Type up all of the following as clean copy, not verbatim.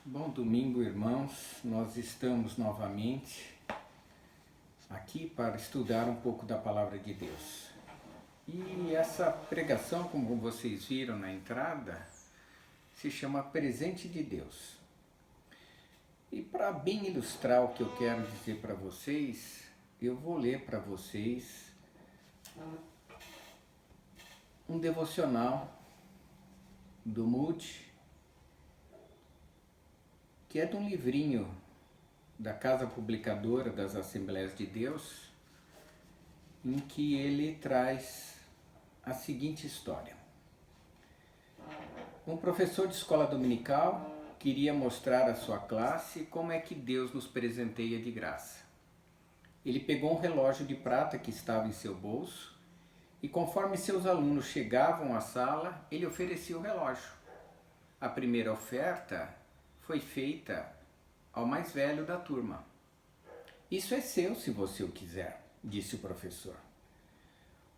Bom domingo, irmãos. Nós estamos novamente aqui para estudar um pouco da Palavra de Deus. E essa pregação, como vocês viram na entrada, se chama Presente de Deus. E para bem ilustrar o que eu quero dizer para vocês, eu vou ler para vocês um devocional do Moody, que é de um livrinho da Casa Publicadora das Assembleias de Deus, em que ele traz a seguinte história. Um professor de escola dominical queria mostrar à sua classe como é que Deus nos presenteia de graça. Ele pegou um relógio de prata que estava em seu bolso e, conforme seus alunos chegavam à sala, ele oferecia o relógio. A primeira oferta foi feita ao mais velho da turma. Isso é seu se você o quiser, disse o professor.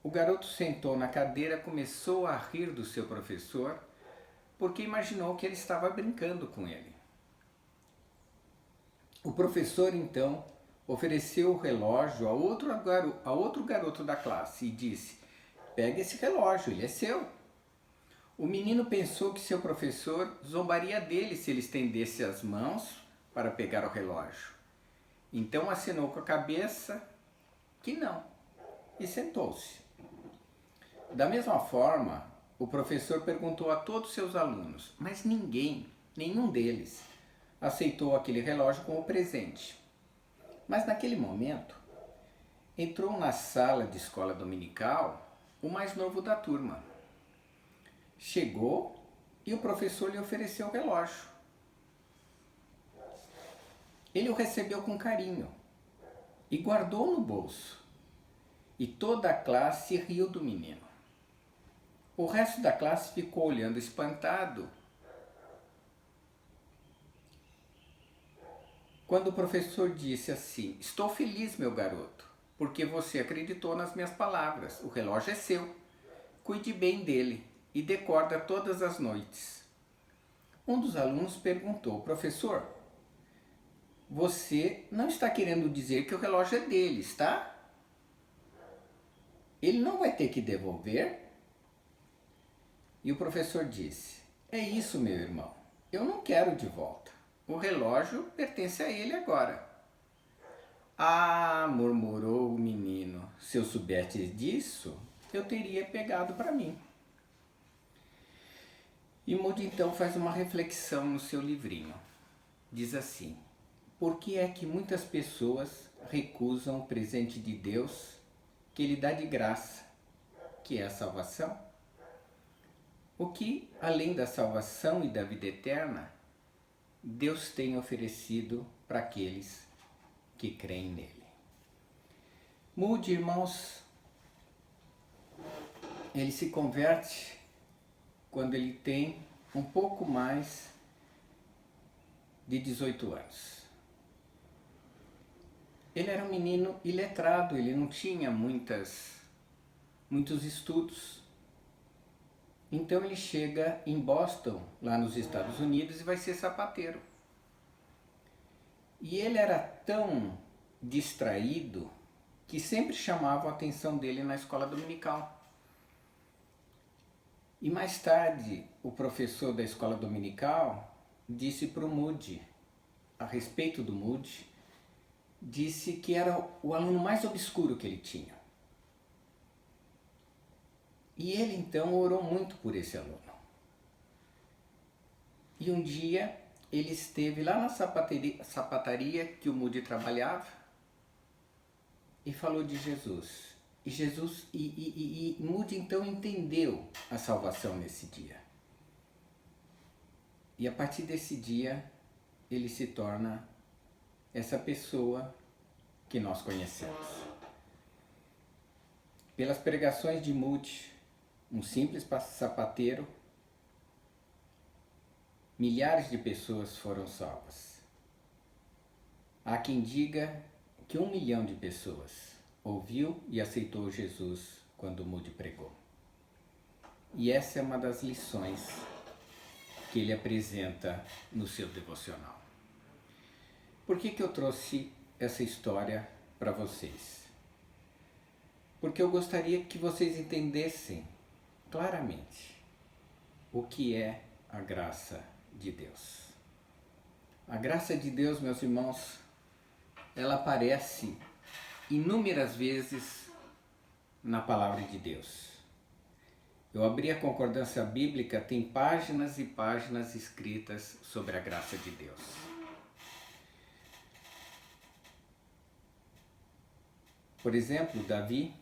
O garoto sentou na cadeira e começou a rir do seu professor, porque imaginou que ele estava brincando com ele. O professor então ofereceu o relógio a outro garoto da classe e disse: "Pegue esse relógio, ele é seu." O menino pensou que seu professor zombaria dele se ele estendesse as mãos para pegar o relógio. Então acenou com a cabeça que não e sentou-se. Da mesma forma, o professor perguntou a todos seus alunos, mas nenhum deles, aceitou aquele relógio como presente. Mas naquele momento, entrou na sala de escola dominical o mais novo da turma. Chegou e o professor lhe ofereceu o relógio. Ele o recebeu com carinho e guardou no bolso. E toda a classe riu do menino. O resto da classe ficou olhando espantado quando o professor disse assim: "Estou feliz, meu garoto, porque você acreditou nas minhas palavras. O relógio é seu. Cuide bem dele e decorda todas as noites." Um dos alunos perguntou: "Professor, você não está querendo dizer que o relógio é dele, está? Ele não vai ter que devolver?" E o professor disse: "É isso, meu irmão. Eu não quero de volta. O relógio pertence a ele agora." "Ah", murmurou o menino, "se eu soubesse disso, eu teria pegado para mim." E Moody então faz uma reflexão no seu livrinho. Diz assim: por que é que muitas pessoas recusam o presente de Deus que Ele dá de graça, que é a salvação? O que, além da salvação e da vida eterna, Deus tem oferecido para aqueles que creem nele? Moody, irmãos, ele se converte quando ele tem um pouco mais de 18 anos. Ele era um menino iletrado, ele não tinha muitos estudos. Então ele chega em Boston, lá nos Estados Unidos, e vai ser sapateiro. E ele era tão distraído que sempre chamavam a atenção dele na escola dominical. E mais tarde, o professor da escola dominical disse para o Moody, a respeito do Moody, disse que era o aluno mais obscuro que ele tinha. E ele então orou muito por esse aluno. E um dia ele esteve lá na sapataria que o Moody trabalhava e falou de Jesus. E Moody então entendeu a salvação nesse dia. E a partir desse dia ele se torna essa pessoa que nós conhecemos. Pelas pregações de Moody, um simples sapateiro, milhares de pessoas foram salvas. Há quem diga que 1 milhão de pessoas ouviu e aceitou Jesus quando Moody pregou. E essa é uma das lições que ele apresenta no seu devocional. Por que eu trouxe essa história para vocês? Porque eu gostaria que vocês entendessem claramente o que é a graça de Deus. A graça de Deus, meus irmãos, ela aparece inúmeras vezes na palavra de Deus. Eu abri a concordância bíblica, tem páginas e páginas escritas sobre a graça de Deus. Por exemplo, Davi,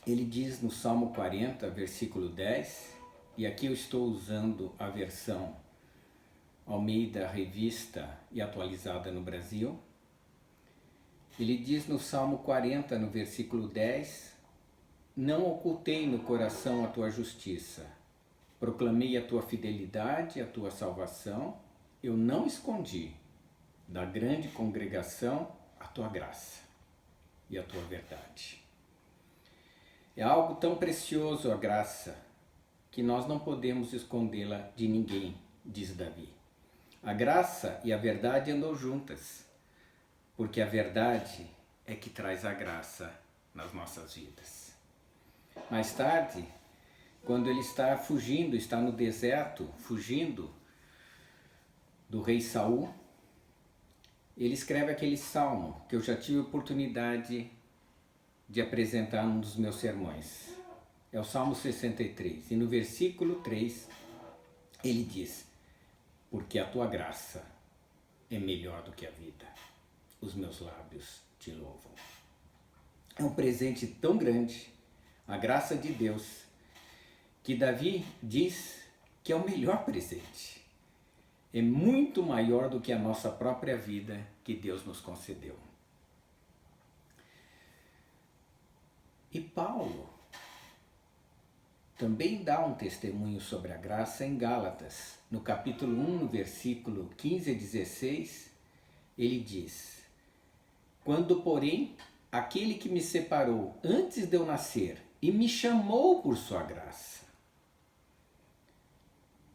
ele diz no Salmo 40, versículo 10, e aqui eu estou usando a versão Almeida Revista e atualizada no Brasil. Ele diz no Salmo 40, no versículo 10, não ocultei no coração a tua justiça, proclamei a tua fidelidade, a tua salvação, eu não escondi da grande congregação a tua graça e a tua verdade. É algo tão precioso a graça que nós não podemos escondê-la de ninguém, diz Davi. A graça e a verdade andam juntas, porque a verdade é que traz a graça nas nossas vidas. Mais tarde, quando ele está fugindo, está no deserto, fugindo do rei Saul, ele escreve aquele salmo que eu já tive oportunidade de apresentar num dos meus sermões. É o Salmo 63. E no versículo 3, ele diz: porque a tua graça é melhor do que a vida. Os meus lábios te louvam. É um presente tão grande, a graça de Deus, que Davi diz que é o melhor presente. É muito maior do que a nossa própria vida que Deus nos concedeu. E Paulo também dá um testemunho sobre a graça em Gálatas. No capítulo 1, no versículo 15 a 16, ele diz: quando, porém, aquele que me separou antes de eu nascer e me chamou por sua graça.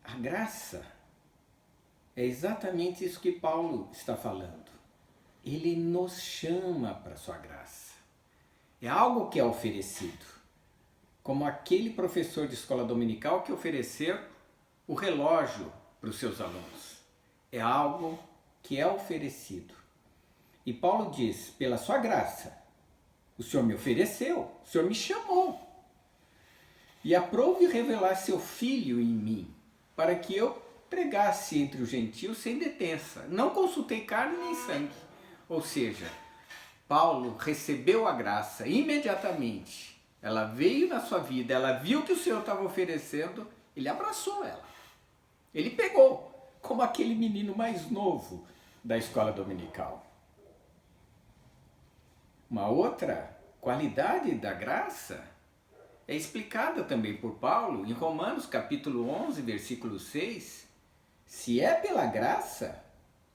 A graça é exatamente isso que Paulo está falando. Ele nos chama para sua graça. É algo que é oferecido, como aquele professor de escola dominical que ofereceu o relógio para os seus alunos. É algo que é oferecido. E Paulo diz, pela sua graça, o Senhor me ofereceu, o Senhor me chamou. E aprove revelar seu Filho em mim, para que eu pregasse entre os gentios sem detença. Não consultei carne nem sangue. Ou seja, Paulo recebeu a graça imediatamente. Ela veio na sua vida, ela viu que o Senhor estava oferecendo, ele abraçou ela. Ele pegou, como aquele menino mais novo da escola dominical. Uma outra qualidade da graça é explicada também por Paulo em Romanos capítulo 11, versículo 6. Se é pela graça,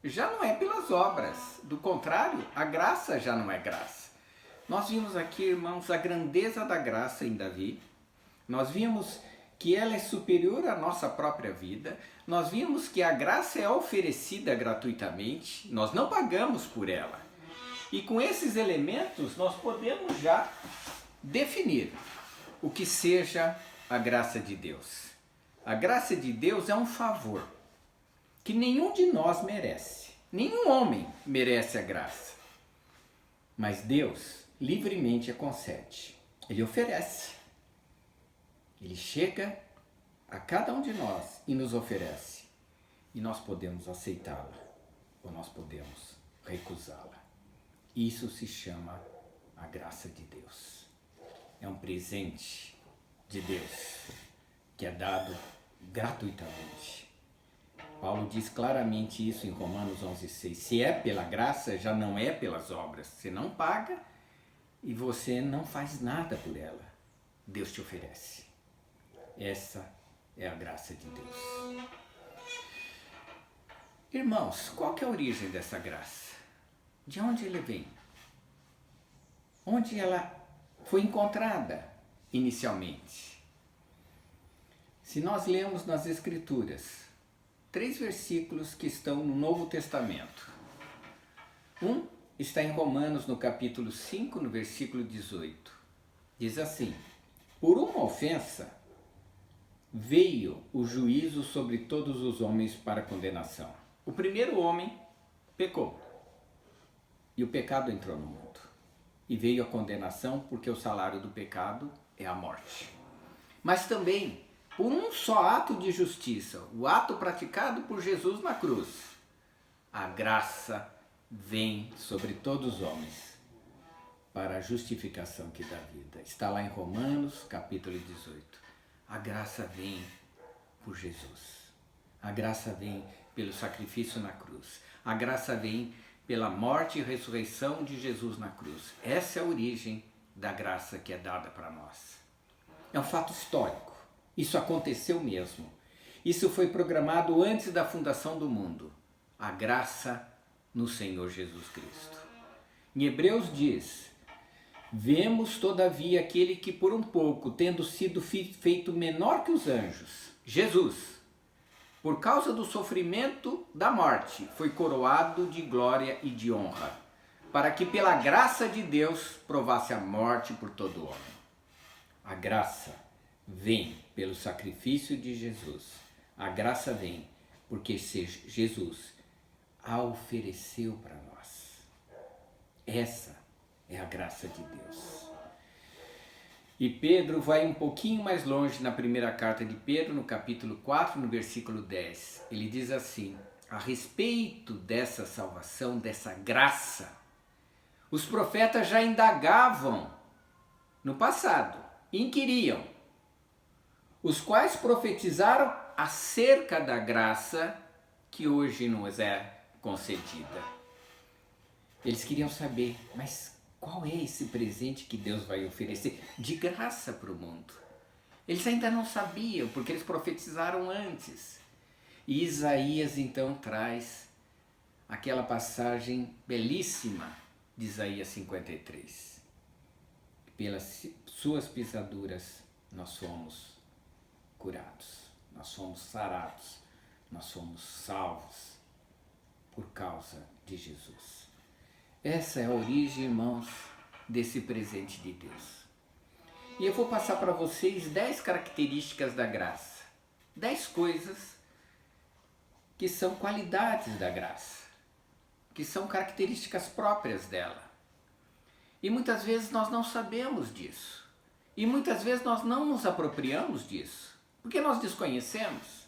já não é pelas obras. Do contrário, a graça já não é graça. Nós vimos aqui, irmãos, a grandeza da graça em Davi. Nós vimos que ela é superior à nossa própria vida. Nós vimos que a graça é oferecida gratuitamente. Nós não pagamos por ela. E com esses elementos, nós podemos já definir o que seja a graça de Deus. A graça de Deus é um favor que nenhum de nós merece. Nenhum homem merece a graça. Mas Deus livremente a concede. Ele oferece. Ele chega a cada um de nós e nos oferece. E nós podemos aceitá-la ou nós podemos recusá-la. Isso se chama a graça de Deus. É um presente de Deus que é dado gratuitamente. Paulo diz claramente isso em Romanos 11,6. Se é pela graça, já não é pelas obras. Você não paga e você não faz nada por ela. Deus te oferece. Essa é a graça de Deus. Irmãos, qual que é a origem dessa graça? De onde ela vem? Onde ela foi encontrada inicialmente? Se nós lemos nas Escrituras 3 versículos que estão no Novo Testamento. Um está em Romanos, no capítulo 5, no versículo 18. Diz assim: por uma ofensa veio o juízo sobre todos os homens para condenação. O primeiro homem pecou e o pecado entrou no mundo. E veio a condenação porque o salário do pecado é a morte. Mas também, por um só ato de justiça, o ato praticado por Jesus na cruz, a graça vem sobre todos os homens para a justificação que dá vida. Está lá em Romanos, capítulo 18. A graça vem por Jesus. A graça vem pelo sacrifício na cruz. A graça vem pela morte e ressurreição de Jesus na cruz. Essa é a origem da graça que é dada para nós. É um fato histórico. Isso aconteceu mesmo. Isso foi programado antes da fundação do mundo. A graça no Senhor Jesus Cristo. Em Hebreus diz: vemos todavia aquele que por um pouco, tendo sido feito menor que os anjos, Jesus, por causa do sofrimento da morte, foi coroado de glória e de honra, para que pela graça de Deus provasse a morte por todo homem. A graça vem pelo sacrifício de Jesus. A graça vem porque Jesus a ofereceu para nós. Essa é a graça de Deus. E Pedro vai um pouquinho mais longe na primeira carta de Pedro, no capítulo 4, no versículo 10. Ele diz assim: a respeito dessa salvação, dessa graça, os profetas já indagavam no passado, inquiriam, os quais profetizaram acerca da graça que hoje nos é concedida. Eles queriam saber, mas qual é esse presente que Deus vai oferecer de graça para o mundo? Eles ainda não sabiam, porque eles profetizaram antes. E Isaías então traz aquela passagem belíssima de Isaías 53. Pelas suas pisaduras nós somos curados, nós somos sarados, nós somos salvos por causa de Jesus. Essa é a origem, irmãos, desse presente de Deus. E eu vou passar para vocês 10 características da graça. 10 coisas que são qualidades da graça, que são características próprias dela. E muitas vezes nós não sabemos disso. E muitas vezes nós não nos apropriamos disso, porque nós desconhecemos.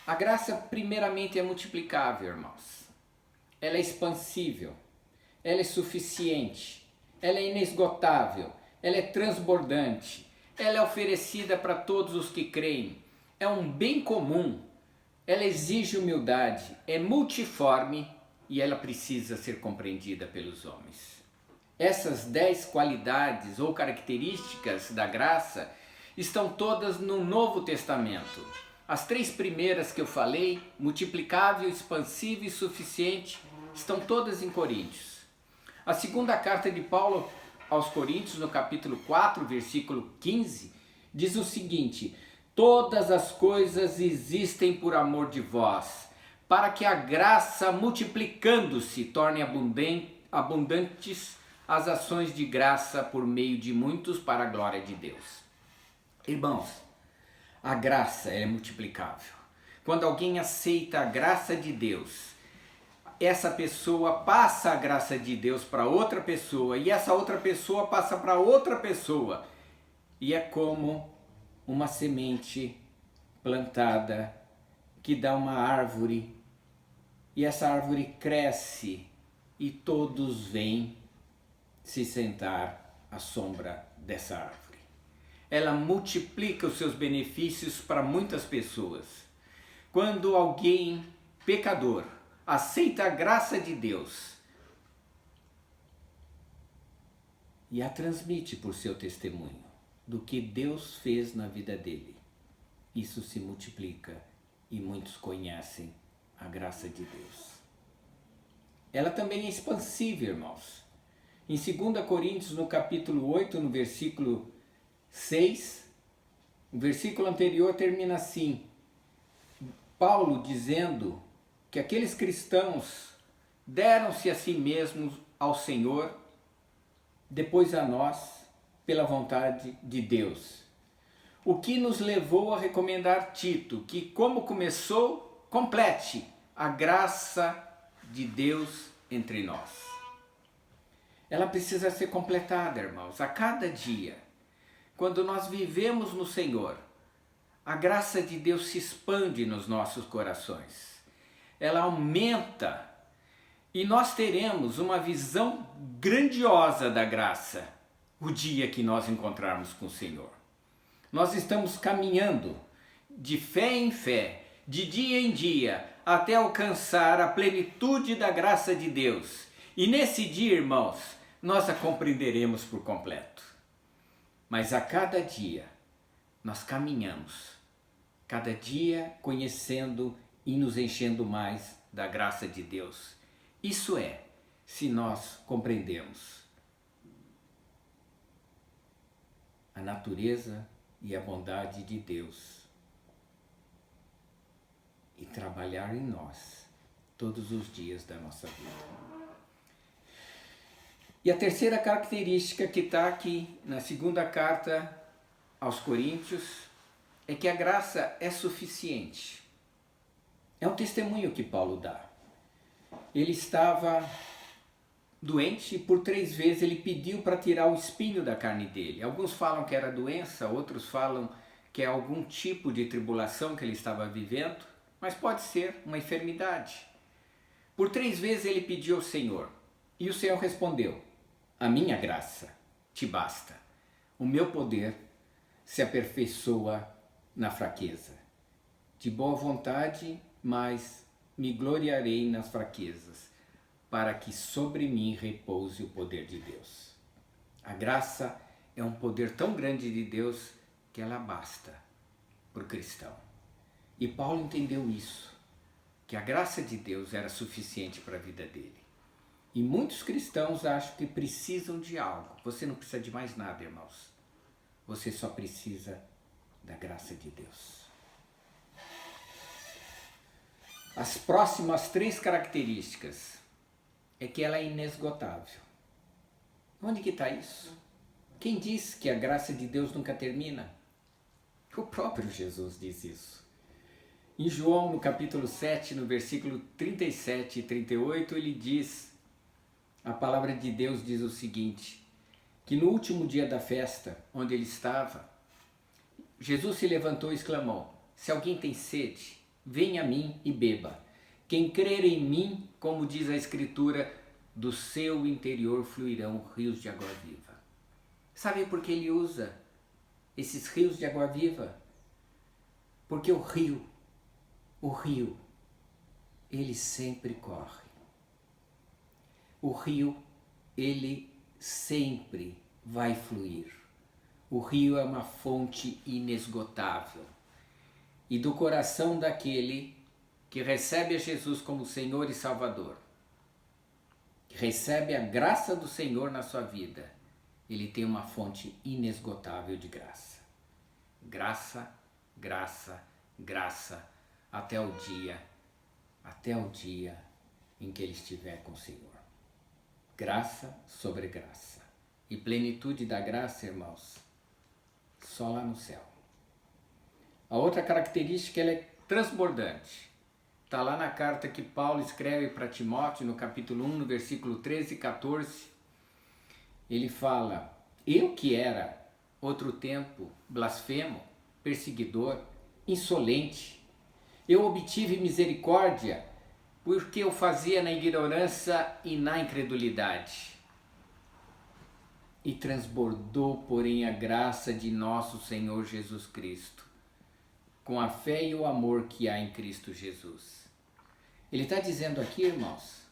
A graça, primeiramente, é multiplicável, irmãos. Ela é expansível. Ela é suficiente, ela é inesgotável, ela é transbordante, ela é oferecida para todos os que creem, é um bem comum, ela exige humildade, é multiforme e ela precisa ser compreendida pelos homens. Essas 10 qualidades ou características da graça estão todas no Novo Testamento. As 3 primeiras que eu falei, multiplicável, expansivo e suficiente, estão todas em Coríntios. A segunda carta de Paulo aos Coríntios, no capítulo 4, versículo 15, diz o seguinte: todas as coisas existem por amor de vós, para que a graça, multiplicando-se, torne abundantes as ações de graça por meio de muitos para a glória de Deus. Irmãos, a graça é multiplicável. Quando alguém aceita a graça de Deus, essa pessoa passa a graça de Deus para outra pessoa e essa outra pessoa passa para outra pessoa. E é como uma semente plantada que dá uma árvore e essa árvore cresce e todos vêm se sentar à sombra dessa árvore. Ela multiplica os seus benefícios para muitas pessoas. Quando alguém pecador aceita a graça de Deus e a transmite por seu testemunho do que Deus fez na vida dele, isso se multiplica e muitos conhecem a graça de Deus. Ela também é expansiva, irmãos. Em 2 Coríntios, no capítulo 8, no versículo 6, O versículo anterior termina assim, Paulo dizendo que aqueles cristãos deram-se a si mesmos ao Senhor, depois a nós, pela vontade de Deus. O que nos levou a recomendar Tito, que como começou, complete a graça de Deus entre nós. Ela precisa ser completada, irmãos, a cada dia. Quando nós vivemos no Senhor, a graça de Deus se expande nos nossos corações. Ela aumenta e nós teremos uma visão grandiosa da graça o dia que nós encontrarmos com o Senhor. Nós estamos caminhando de fé em fé, de dia em dia, até alcançar a plenitude da graça de Deus. E nesse dia, irmãos, nós a compreenderemos por completo. Mas a cada dia nós caminhamos, cada dia conhecendo e nos enchendo mais da graça de Deus. Isso é, se nós compreendemos a natureza e a bondade de Deus e trabalhar em nós todos os dias da nossa vida. E a terceira característica que está aqui na segunda carta aos Coríntios é que a graça é suficiente. É um testemunho que Paulo dá. Ele estava doente e por 3 vezes ele pediu para tirar o espinho da carne dele. Alguns falam que era doença, outros falam que é algum tipo de tribulação que ele estava vivendo, mas pode ser uma enfermidade. Por 3 vezes ele pediu ao Senhor e o Senhor respondeu: a minha graça te basta, o meu poder se aperfeiçoa na fraqueza. De boa vontade, mas me gloriarei nas fraquezas, para que sobre mim repouse o poder de Deus. A graça é um poder tão grande de Deus que ela basta para o cristão. E Paulo entendeu isso, que a graça de Deus era suficiente para a vida dele. E muitos cristãos acham que precisam de algo. Você não precisa de mais nada, irmãos. Você só precisa da graça de Deus. As próximas 3 características é que ela é inesgotável. Onde que está isso? Quem diz que a graça de Deus nunca termina? O próprio Jesus diz isso. Em João, no capítulo 7, no versículo 37 e 38, ele diz, a palavra de Deus diz o seguinte, que no último dia da festa, onde ele estava, Jesus se levantou e exclamou: se alguém tem sede, venha a mim e beba. Quem crer em mim, como diz a Escritura, do seu interior fluirão rios de água viva. Sabe por que ele usa esses rios de água viva? Porque o rio, ele sempre corre. O rio, ele sempre vai fluir. O rio é uma fonte inesgotável. E do coração daquele que recebe a Jesus como Senhor e Salvador, que recebe a graça do Senhor na sua vida, ele tem uma fonte inesgotável de graça. Graça, graça, graça, até o dia em que ele estiver com o Senhor. Graça sobre graça. E plenitude da graça, irmãos, só lá no céu. A outra característica, ela é transbordante. Está lá na carta que Paulo escreve para Timóteo, no capítulo 1, no versículo 13 e 14. Ele fala: eu que era, outro tempo, blasfemo, perseguidor, insolente, eu obtive misericórdia, porque eu fazia na ignorância e na incredulidade. E transbordou, porém, a graça de nosso Senhor Jesus Cristo, com a fé e o amor que há em Cristo Jesus. Ele está dizendo aqui, irmãos,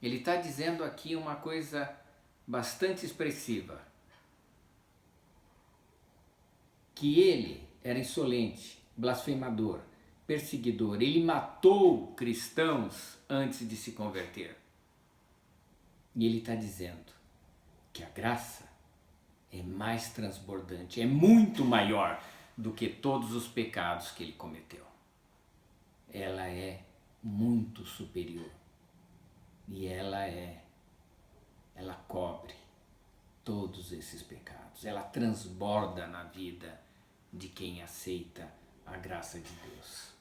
ele está dizendo aqui uma coisa bastante expressiva, que ele era insolente, blasfemador, perseguidor, ele matou cristãos antes de se converter. E ele está dizendo que a graça é mais transbordante, é muito maior do que todos os pecados que ele cometeu. Ela é muito superior e ela cobre todos esses pecados. Ela transborda na vida de quem aceita a graça de Deus.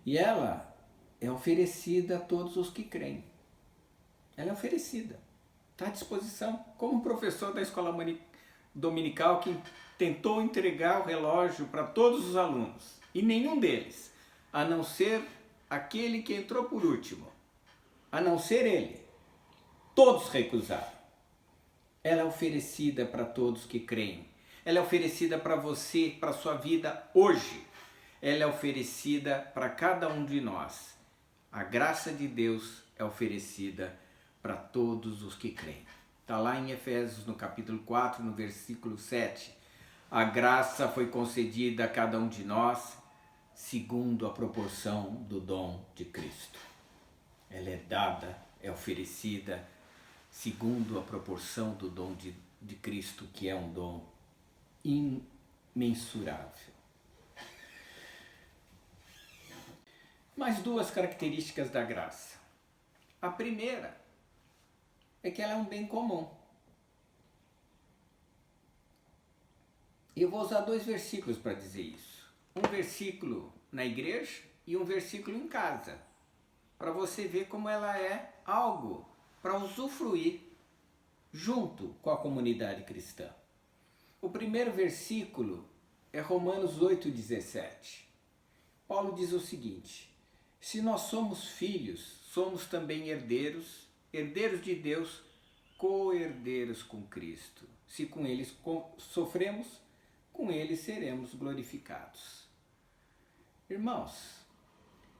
E ela é oferecida a todos os que creem. Ela é oferecida, está à disposição, como um professor da escola dominical que tentou entregar o relógio para todos os alunos, e nenhum deles, a não ser aquele que entrou por último, a não ser ele, todos recusaram. Ela é oferecida para todos que creem. Ela é oferecida para você, para a sua vida hoje. Ela é oferecida para cada um de nós. A graça de Deus é oferecida para todos os que creem. Está lá em Efésios, no capítulo 4, no versículo 7. A graça foi concedida a cada um de nós segundo a proporção do dom de Cristo. Ela é dada, é oferecida segundo a proporção do dom de Cristo, que é um dom imensurável. Mais duas características da graça. A primeira é que ela é um bem comum. Eu vou usar 2 versículos para dizer isso. Um versículo na igreja e um versículo em casa, para você ver como ela é algo para usufruir junto com a comunidade cristã. O primeiro versículo é Romanos 8,17. Paulo diz o seguinte: se nós somos filhos, somos também herdeiros, herdeiros de Deus, co-herdeiros com Cristo. Se com eles sofremos, com eles seremos glorificados. Irmãos,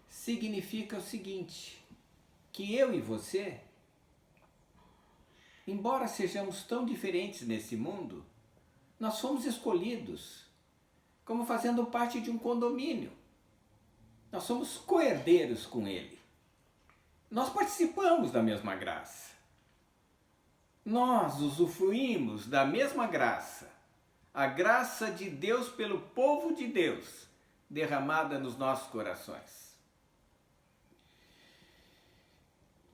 significa o seguinte, que eu e você, embora sejamos tão diferentes nesse mundo, nós fomos escolhidos como fazendo parte de um condomínio. Nós somos co-herdeiros com ele. Nós participamos da mesma graça. Nós usufruímos da mesma graça. A graça de Deus pelo povo de Deus, derramada nos nossos corações.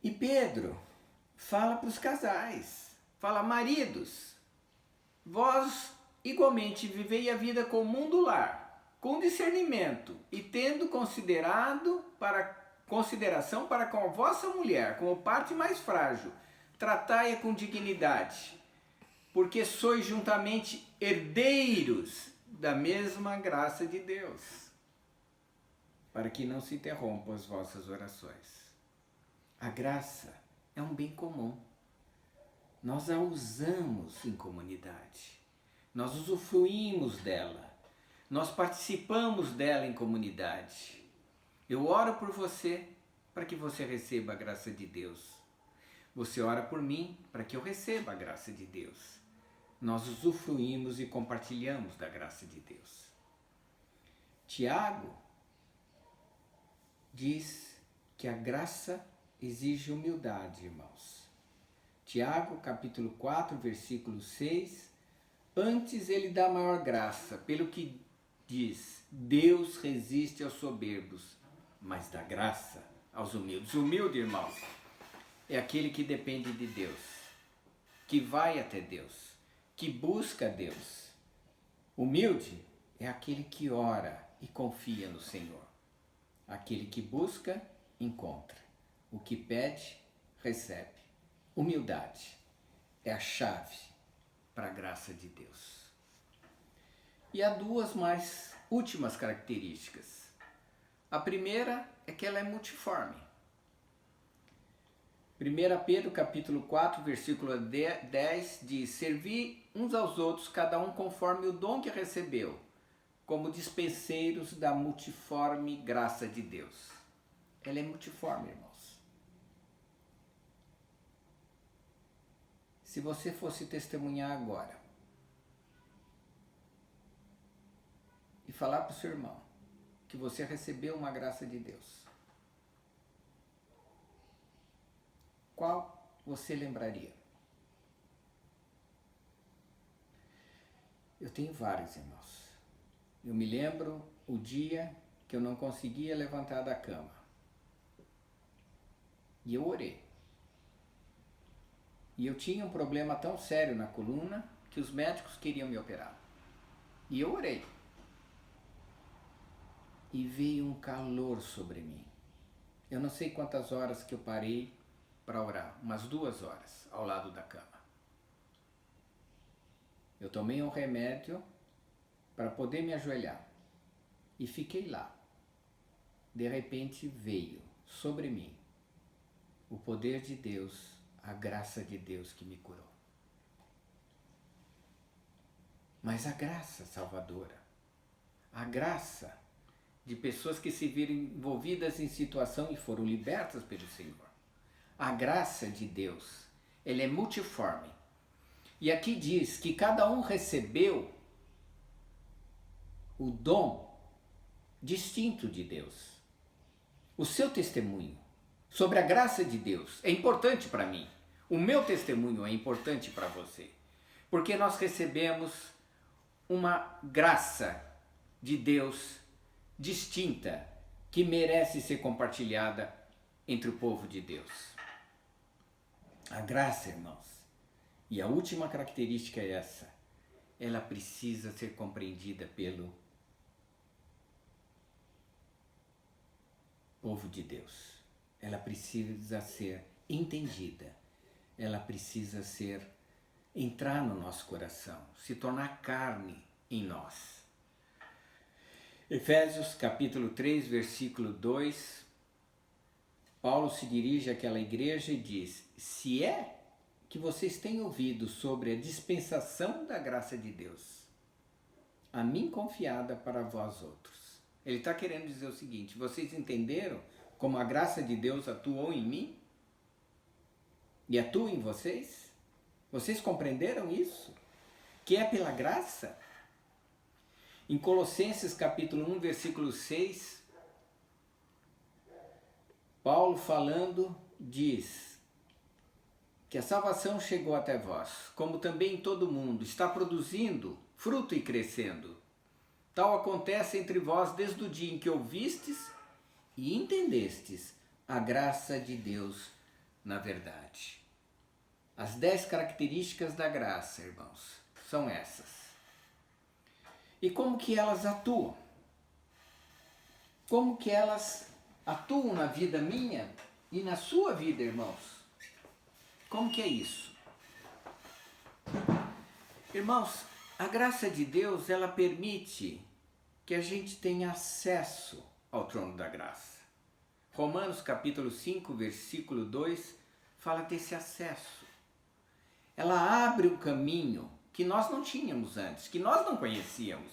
E Pedro fala para os casais, fala: maridos, vós igualmente vivei a vida comum do lar, com discernimento e tendo consideração para com a vossa mulher, como parte mais frágil, tratai-a com dignidade, porque sois juntamente herdeiros da mesma graça de Deus, para que não se interrompam as vossas orações. A graça é um bem comum. Nós a usamos em comunidade. Nós usufruímos dela. Nós participamos dela em comunidade. Eu oro por você para que você receba a graça de Deus. Você ora por mim para que eu receba a graça de Deus. Nós usufruímos e compartilhamos da graça de Deus. Tiago diz que a graça exige humildade, irmãos. Tiago, capítulo 4, versículo 6. Antes ele dá maior graça, pelo que diz: Deus resiste aos soberbos, mas dá graça aos humildes. Humilde, irmãos, é aquele que depende de Deus, que vai até Deus, que busca Deus. Humilde é aquele que ora e confia no Senhor. Aquele que busca, encontra. O que pede, recebe. Humildade é a chave para a graça de Deus. E há duas mais últimas características. A primeira é que ela é multiforme. 1 Pedro capítulo 4, versículo 10 diz: servi uns aos outros, cada um conforme o dom que recebeu, como dispenseiros da multiforme graça de Deus. Ela é multiforme, irmãos. Se você fosse testemunhar agora e falar para o seu irmão que você recebeu uma graça de Deus, qual você lembraria? Eu tenho vários, irmãos. Eu me lembro o dia que eu não conseguia levantar da cama. E eu orei. E eu tinha um problema tão sério na coluna que os médicos queriam me operar. E eu orei. E veio um calor sobre mim. Eu não sei quantas horas que eu parei para orar, umas 2 horas ao lado da cama. Eu tomei um remédio para poder me ajoelhar e fiquei lá. De repente veio sobre mim o poder de Deus, a graça de Deus que me curou. Mas a graça salvadora, a graça de pessoas que se viram envolvidas em situação e foram libertas pelo Senhor. A graça de Deus, ela é multiforme. E aqui diz que cada um recebeu o dom distinto de Deus. O seu testemunho sobre a graça de Deus é importante para mim. O meu testemunho é importante para você. Porque nós recebemos uma graça de Deus distinta que merece ser compartilhada entre o povo de Deus. A graça, irmãos, e a última característica é essa: ela precisa ser compreendida pelo povo de Deus. Ela precisa ser entendida. Ela precisa entrar no nosso coração, se tornar carne em nós. Efésios capítulo 3, versículo 2, Paulo se dirige àquela igreja e diz: se é que vocês têm ouvido sobre a dispensação da graça de Deus, a mim confiada para vós outros. Ele está querendo dizer o seguinte: vocês entenderam como a graça de Deus atuou em mim? E atua em vocês? Vocês compreenderam isso? Que é pela graça? Em Colossenses capítulo 1, versículo 6, Paulo falando diz que a salvação chegou até vós, como também todo mundo, está produzindo fruto e crescendo. Tal acontece entre vós desde o dia em que ouvistes e entendestes a graça de Deus na verdade. As 10 características da graça, irmãos, são essas. E como que elas atuam? Como que elas atuam na vida minha e na sua vida, irmãos? Como que é isso? Irmãos, a graça de Deus, ela permite que a gente tenha acesso ao trono da graça. Romanos capítulo 5, versículo 2, fala desse acesso. Ela abre um caminho que nós não tínhamos antes, que nós não conhecíamos.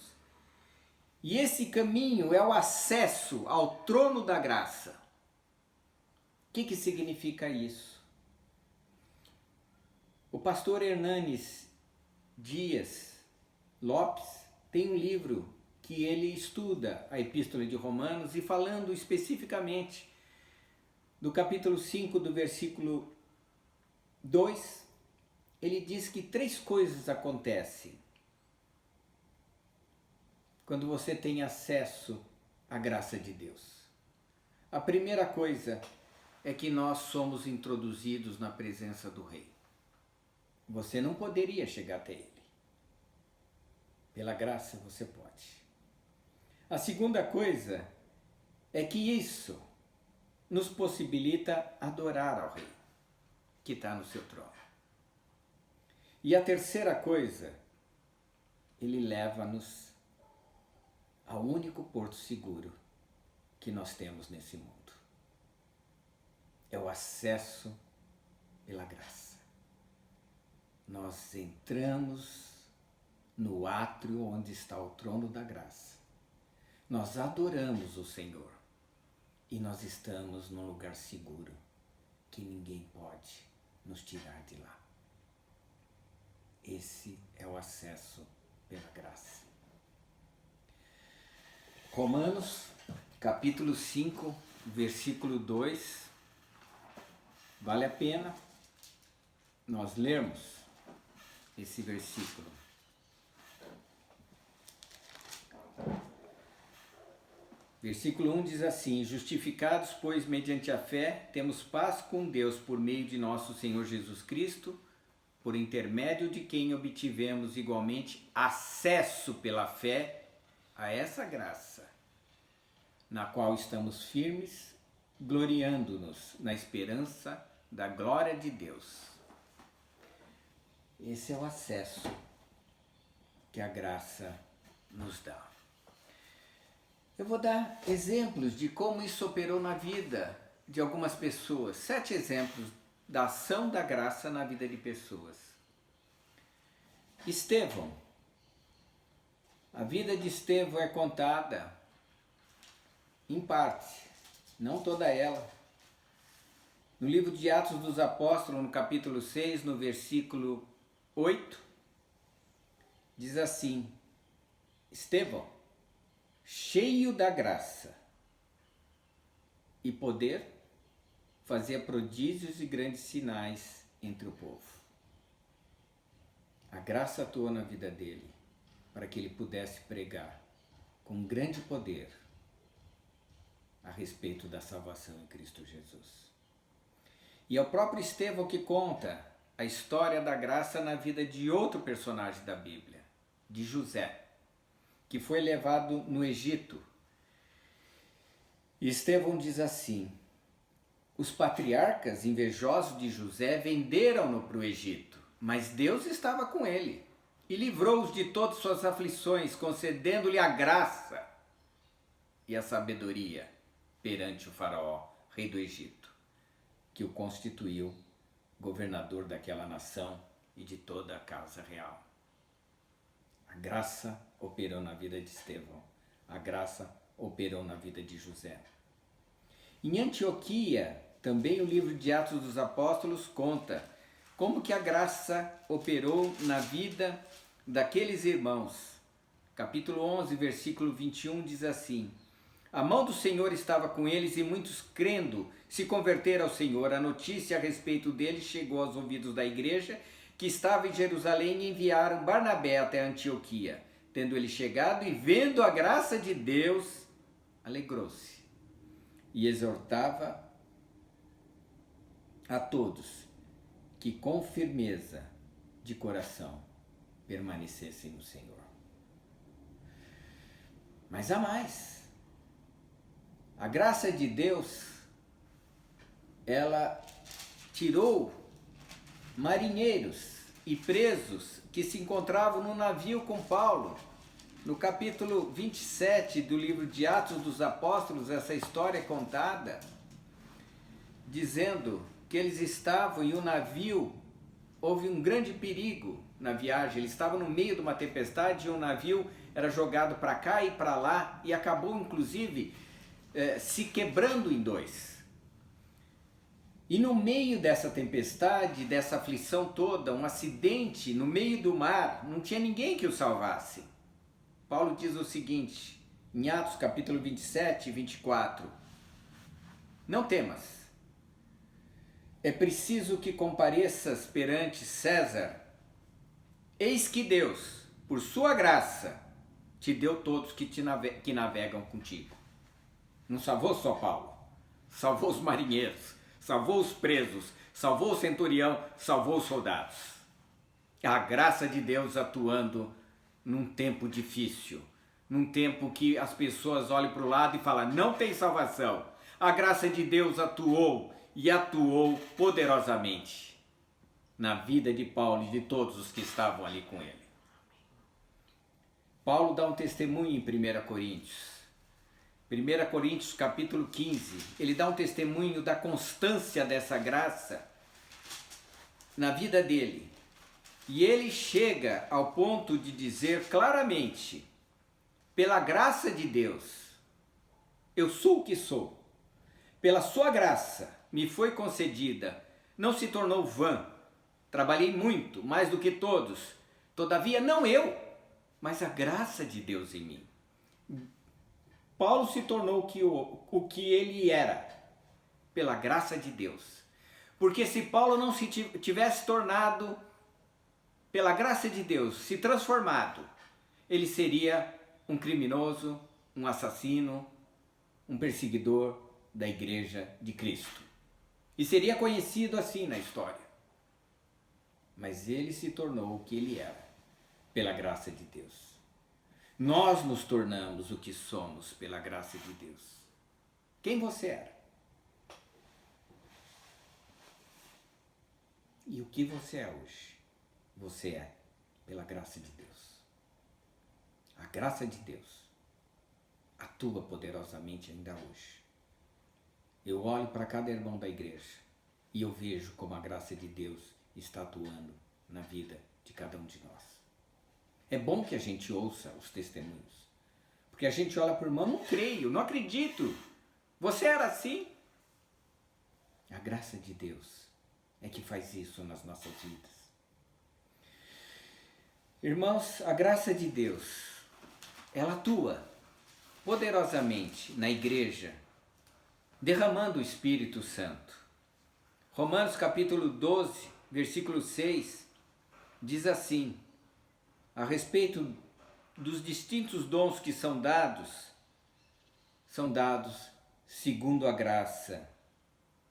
E esse caminho é o acesso ao trono da graça. O que significa isso? O pastor Hernanes Dias Lopes tem um livro que ele estuda a Epístola de Romanos e falando especificamente do capítulo 5, do versículo 2, ele diz que 3 coisas acontecem quando você tem acesso à graça de Deus. A primeira coisa é que nós somos introduzidos na presença do Rei. Você não poderia chegar até Ele. Pela graça você pode. A segunda coisa é que isso nos possibilita adorar ao Rei, que está no seu trono. E a terceira coisa, Ele leva-nos ao único porto seguro que nós temos nesse mundo. É o acesso pela graça. Nós entramos no átrio onde está o trono da graça. Nós adoramos o Senhor e nós estamos num lugar seguro que ninguém pode nos tirar de lá. Esse é o acesso pela graça. Romanos, capítulo 5, versículo 2. Vale a pena nós lermos esse versículo. Versículo 1 diz assim: justificados, pois, mediante a fé, temos paz com Deus por meio de nosso Senhor Jesus Cristo, por intermédio de quem obtivemos igualmente acesso pela fé a essa graça, na qual estamos firmes, gloriando-nos na esperança da glória de Deus. Esse é o acesso que a graça nos dá. Eu vou dar exemplos de como isso operou na vida de algumas pessoas. 7 exemplos da ação da graça na vida de pessoas. Estevão. A vida de Estevão é contada em parte, não toda ela. No livro de Atos dos Apóstolos, no capítulo 6, no versículo 8, diz assim: Estevão, cheio da graça e poder, fazia prodígios e grandes sinais entre o povo. A graça atuou na vida dele para que ele pudesse pregar com grande poder a respeito da salvação em Cristo Jesus. E é o próprio Estevão que conta a história da graça na vida de outro personagem da Bíblia, de José, que foi levado no Egito. E Estevão diz assim: os patriarcas invejosos de José venderam-no para o Egito, mas Deus estava com ele e livrou-os de todas suas aflições, concedendo-lhe a graça e a sabedoria perante o faraó, rei do Egito, que o constituiu governador daquela nação e de toda a casa real. A graça operou na vida de Estevão. A graça operou na vida de José. Em Antioquia, também o livro de Atos dos Apóstolos conta como que a graça operou na vida daqueles irmãos. Capítulo 11, versículo 21 diz assim: a mão do Senhor estava com eles e muitos, crendo, se converteram ao Senhor. A notícia a respeito deles chegou aos ouvidos da igreja que estava em Jerusalém, e enviaram Barnabé até Antioquia. Tendo ele chegado e vendo a graça de Deus, alegrou-se e exortava a todos que com firmeza de coração permanecessem no Senhor. Mas há mais. A graça de Deus, ela tirou marinheiros e presos que se encontravam no navio com Paulo. No capítulo 27 do livro de Atos dos Apóstolos, essa história é contada, dizendo que eles estavam em um navio, houve um grande perigo na viagem, eles estavam no meio de uma tempestade e o navio era jogado para cá e para lá e acabou inclusive se quebrando em dois. E no meio dessa tempestade, dessa aflição toda, um acidente no meio do mar, não tinha ninguém que o salvasse. Paulo diz o seguinte, em Atos capítulo 27 e 24, não temas, é preciso que compareças perante César, eis que Deus, por sua graça, te deu todos que navegam contigo. Não salvou só Paulo, salvou os marinheiros, salvou os presos, salvou o centurião, salvou os soldados. A graça de Deus atuando num tempo difícil, num tempo que as pessoas olham para o lado e falam, não tem salvação. A graça de Deus atuou e atuou poderosamente na vida de Paulo e de todos os que estavam ali com ele. Paulo dá um testemunho em 1 Coríntios. 1 Coríntios capítulo 15, ele dá um testemunho da constância dessa graça na vida dele. E ele chega ao ponto de dizer claramente, pela graça de Deus, eu sou o que sou. Pela sua graça me foi concedida, não se tornou vã. Trabalhei muito, mais do que todos. Todavia não eu, mas a graça de Deus em mim. Paulo se tornou o que ele era, pela graça de Deus. Porque se Paulo não se tivesse tornado, pela graça de Deus, se transformado, ele seria um criminoso, um assassino, um perseguidor da Igreja de Cristo. E seria conhecido assim na história. Mas ele se tornou o que ele era, pela graça de Deus. Nós nos tornamos o que somos pela graça de Deus. Quem você era? E o que você é hoje? Você é pela graça de Deus. A graça de Deus atua poderosamente ainda hoje. Eu olho para cada irmão da igreja e eu vejo como a graça de Deus está atuando na vida de cada um de nós. É bom que a gente ouça os testemunhos, porque a gente olha para o irmão, não creio, não acredito. Você era assim? A graça de Deus é que faz isso nas nossas vidas. Irmãos, a graça de Deus, ela atua poderosamente na igreja, derramando o Espírito Santo. Romanos capítulo 12, versículo 6, diz assim, a respeito dos distintos dons que são dados segundo a graça.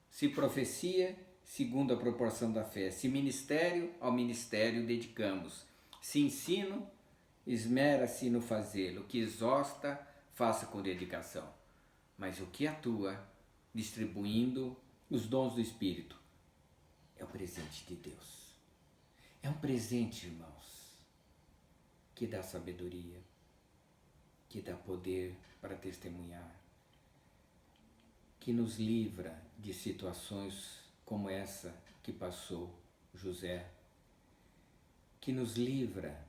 Se profecia, segundo a proporção da fé. Se ministério, ao ministério dedicamos. Se ensino, esmera-se no fazê-lo. Que exorta, faça com dedicação. Mas o que atua, distribuindo os dons do Espírito, é o presente de Deus. É um presente, irmãos, que dá sabedoria, que dá poder para testemunhar, que nos livra de situações como essa que passou José, que nos livra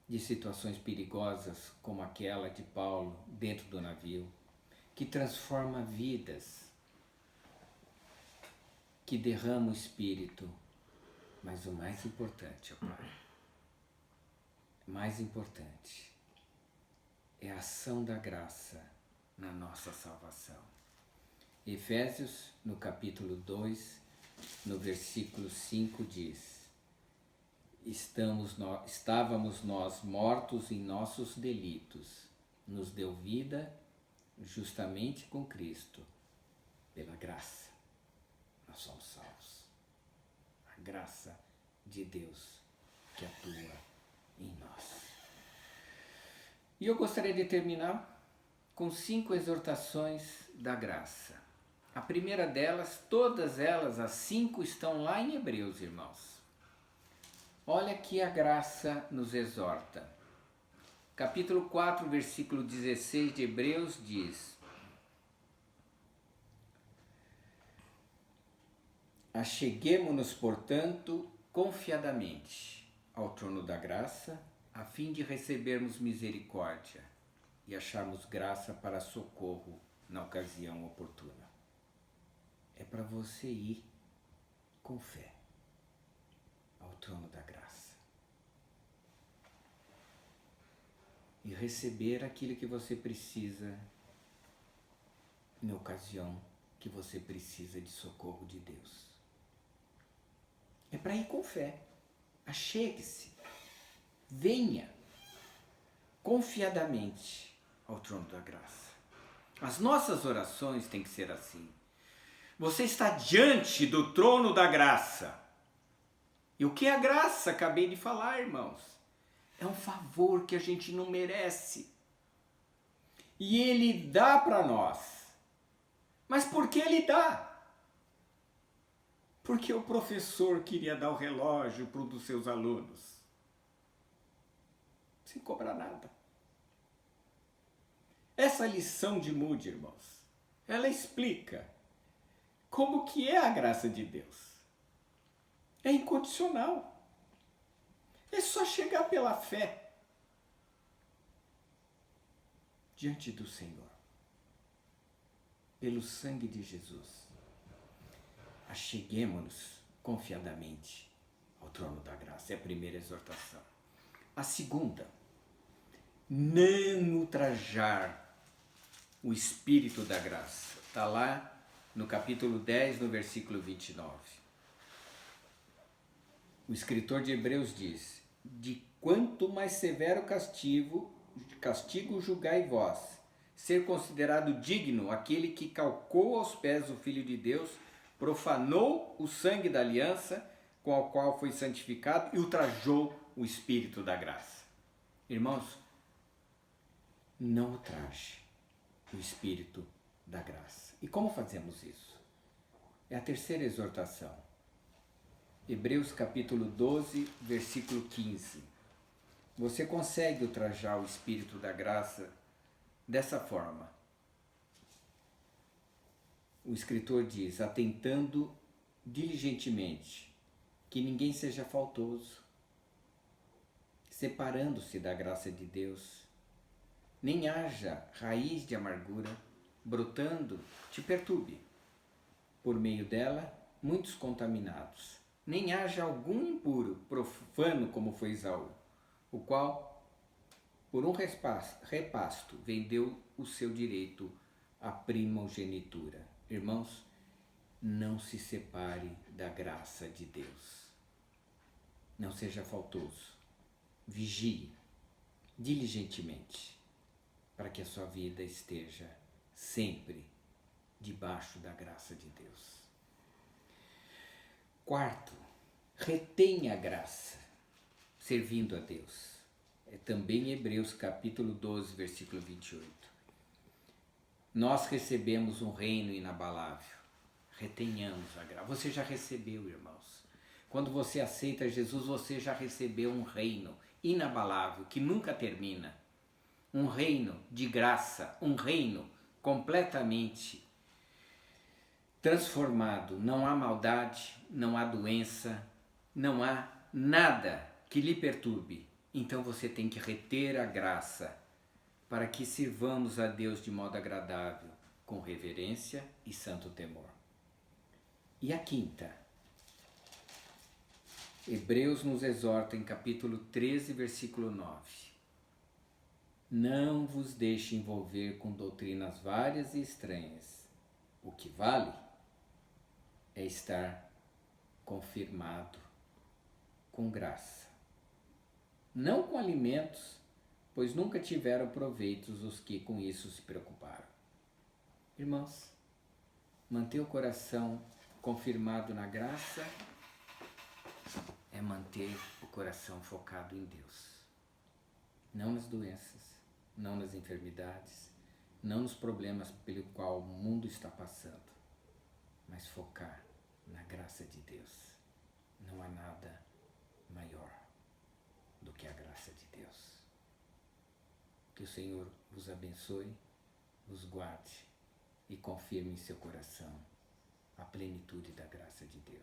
de situações perigosas como aquela de Paulo dentro do navio, que transforma vidas, que derrama o Espírito. Mas o mais importante, ó Pai, o mais importante é a ação da graça na nossa salvação. Efésios, no capítulo 2, no versículo 5 diz: Estávamos nós mortos em nossos delitos, nos deu vida justamente com Cristo, pela graça, nós somos salvos. A graça de Deus que atua em nós. E eu gostaria de terminar com 5 exortações da graça. A primeira delas, todas elas, as 5, estão lá em Hebreus, irmãos. Olha que a graça nos exorta. Capítulo 4, versículo 16 de Hebreus diz: Acheguemo-nos, portanto, confiadamente ao trono da graça, a fim de recebermos misericórdia e acharmos graça para socorro na ocasião oportuna. É para você ir com fé ao trono da graça e receber aquilo que você precisa na ocasião que você precisa de socorro de Deus. É para ir com fé. Achegue-se, venha confiadamente ao trono da graça. As nossas orações têm que ser assim. Você está diante do trono da graça. E o que é a graça? Acabei de falar, irmãos. É um favor que a gente não merece. E Ele dá para nós. Mas por que Ele dá? Porque o professor queria dar o relógio para um dos seus alunos. Sem cobrar nada. Essa lição de Moody, irmãos, ela explica como que é a graça de Deus. É incondicional. É só chegar pela fé diante do Senhor. Pelo sangue de Jesus. Acheguemo-nos confiadamente ao trono da graça. É a primeira exortação. A segunda, não ultrajar o Espírito da graça. Está lá no capítulo 10, no versículo 29. O escritor de Hebreus diz: De quanto mais severo castigo julgai vós, ser considerado digno aquele que calcou aos pés o Filho de Deus, profanou o sangue da aliança com o qual foi santificado e ultrajou o Espírito da graça. Irmãos, não ultraje o Espírito da graça. E como fazemos isso? É a terceira exortação. Hebreus capítulo 12, versículo 15. Você consegue ultrajar o Espírito da graça dessa forma. O escritor diz, atentando diligentemente, que ninguém seja faltoso, separando-se da graça de Deus, nem haja raiz de amargura, brotando, te perturbe. Por meio dela, muitos contaminados. Nem haja algum impuro, profano como foi Esaú, o qual, por um repasto, vendeu o seu direito à primogenitura. Irmãos, não se separe da graça de Deus. Não seja faltoso. Vigie diligentemente para que a sua vida esteja sempre debaixo da graça de Deus. Quarto, retenha a graça, servindo a Deus. É também Hebreus capítulo 12, versículo 28. Nós recebemos um reino inabalável. Retenhamos a graça. Você já recebeu, irmãos. Quando você aceita Jesus, você já recebeu um reino inabalável, que nunca termina. Um reino de graça, um reino completamente transformado. Não há maldade, não há doença, não há nada que lhe perturbe. Então você tem que reter a graça para que sirvamos a Deus de modo agradável, com reverência e santo temor. E a quinta, Hebreus nos exorta em capítulo 13, versículo 9. Não vos deixe envolver com doutrinas várias e estranhas. O que vale é estar confirmado com graça. Não com alimentos, pois nunca tiveram proveitos os que com isso se preocuparam. Irmãos, manter o coração confirmado na graça é manter o coração focado em Deus. Não nas doenças, não nas enfermidades, não nos problemas pelo qual o mundo está passando, mas focar na graça de Deus. Não há nada maior do que a graça de Deus. Que o Senhor vos abençoe, vos guarde e confirme em seu coração a plenitude da graça de Deus.